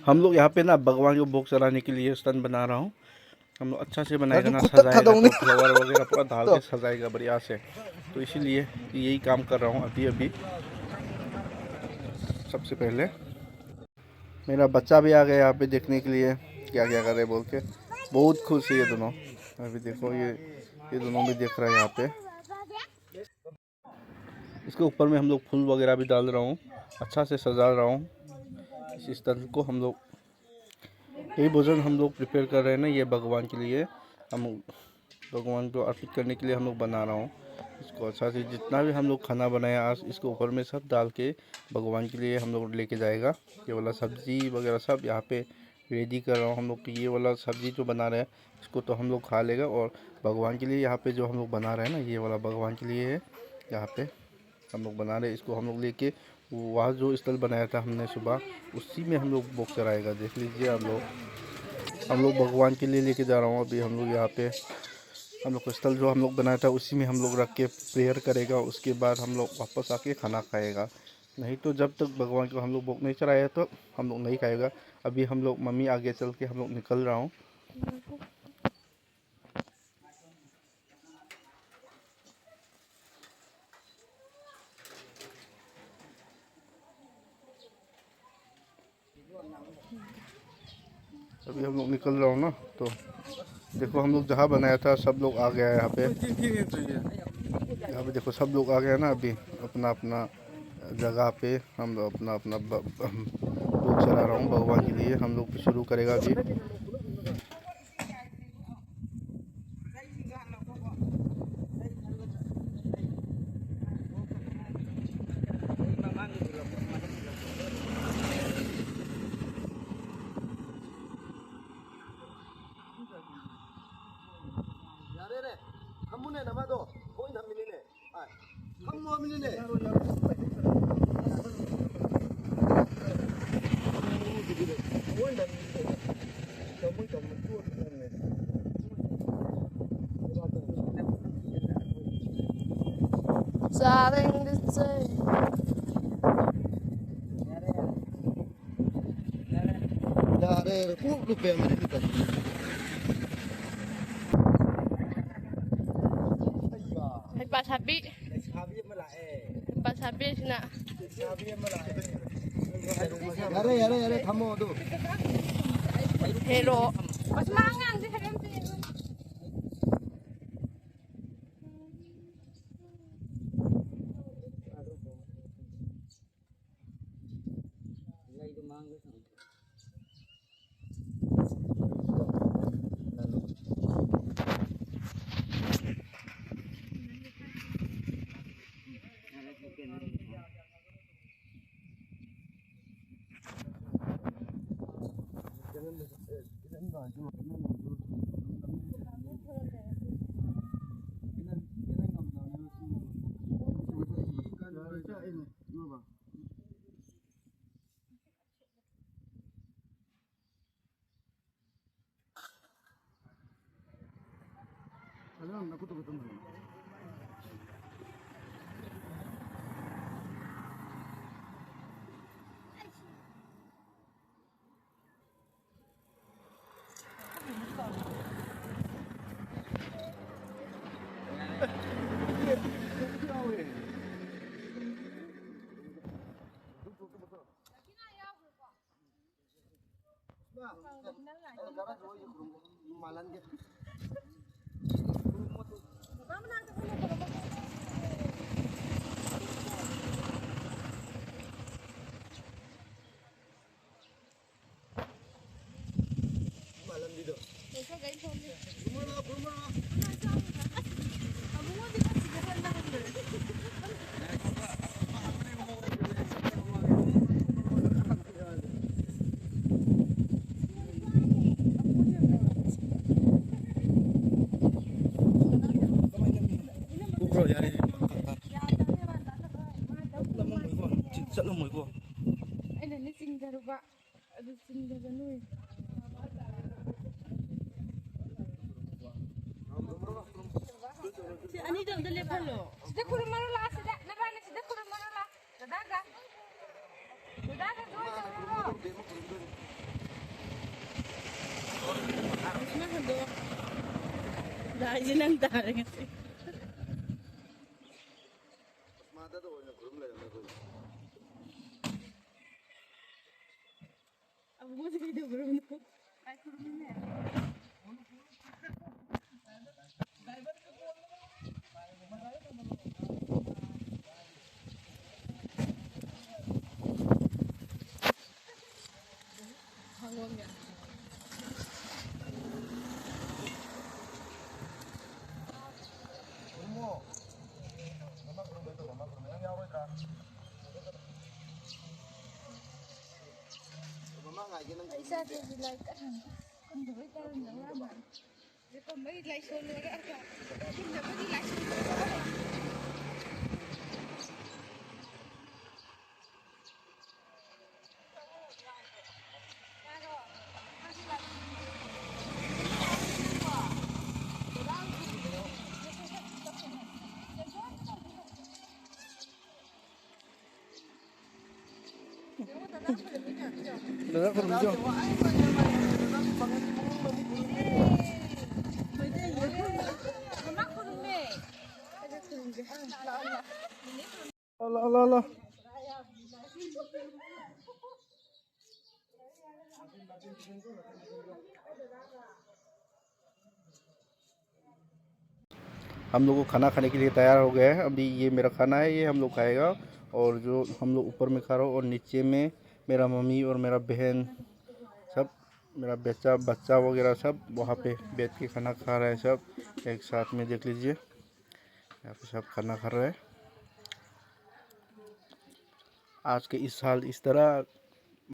हम लोग यहाँ पे ना भगवान को भोग चढ़ाने के लिए स्तन बना रहा हूँ। हम लोग अच्छा से बनाएगा ना, सजाएगा तो फ्लावर वगैरह पूरा डाल के सजाएगा बढ़िया से। तो इसीलिए यही काम कर रहा हूँ अभी। सबसे पहले मेरा बच्चा भी आ गया यहाँ पे देखने के लिए क्या क्या कर रहे बोल के। बहुत खुश है ये दोनों। अभी देखो ये दोनों भी देख रहे हैं यहाँ पे। इसके ऊपर में हम लोग फूल वगैरह भी डाल रहा हूँ, अच्छा से सजा रहा हूँ इस स्तन को। हम लोग यही भोजन हम लोग प्रिपेयर कर रहे हैं ना, ये भगवान के लिए, हम भगवान को अर्पित करने के लिए हम लोग बना रहा हूँ इसको। अच्छा से जितना भी हम लोग खाना बनाया आज, इसके ऊपर में सब डाल के भगवान के लिए हम लोग लेके जाएगा। ये वाला सब्ज़ी वगैरह सब यहाँ पे रेडी कर रहा हूँ हम लोग। ये वाला सब्ज़ी जो बना रहे हैं इसको तो हम लोग खा लेगा, और भगवान के लिए यहाँ पे जो हम लोग बना रहे हैं ना, ये वाला भगवान के लिए है। यहाँ पे हम लोग बना रहे हैं इसको, हम लोग लेके वहाँ जो स्थल बनाया था हमने सुबह, उसी में हम लोग भोग चढ़ाएगा। देख लीजिए हम लोग भगवान के लिए लेके जा रहा हूँ अभी। हम लोग यहाँ पे हम लोग स्थल जो हम लोग बनाया था उसी में हम लोग रख के प्रेयर करेगा। उसके बाद हम लोग वापस आके खाना खाएगा। नहीं तो जब तक भगवान को हम लोग भोग नहीं चढ़ाया तो हम लोग नहीं खाएगा। अभी हम लोग मम्मी आगे चल के हम लोग निकल रहा हूँ। अभी हम लोग निकल रहा हूँ ना, तो देखो हम लोग जहाँ बनाया था सब लोग आ गया है यहाँ पे। यहाँ पे देखो सब लोग आ गया ना अभी अपना अपना जगह पे। हम लोग अपना अपना भोग चढ़ा रहा हूँ भगवान के लिए। हम लोग शुरू करेगा अभी। Starting to say Pasabi sina Hello Mas mangang di sakit Ani dong dele palo. Sudah kurang marola, sudah nabana sudah kurang marola. Sudah ga? Sudah ga? Ano ka do? Dahil lang tayo kasi. Ako mo sa video Bruno. Ay, Bruno na. Hanggang yan. Isa din sila kan. Kung daway ka rin naman. Di pa may laisol na ka. Hindi ba di laisol na ka? Dadah kurang jauh. Allah Allah Allah. हम लोग को खाना खाने के लिए तैयार हो गए हैं। अभी ये मेरा खाना है, ये हम लोग खाएगा। और जो हम लोग ऊपर में खा रहे हो और नीचे में मेरा मम्मी और मेरा बहन सब, मेरा बच्चा वगैरह सब वहाँ पे बैठ के खाना खा रहे हैं। सब एक साथ में देख लीजिए, यहाँ पे सब खाना खा रहे हैं। आज के इस साल इस तरह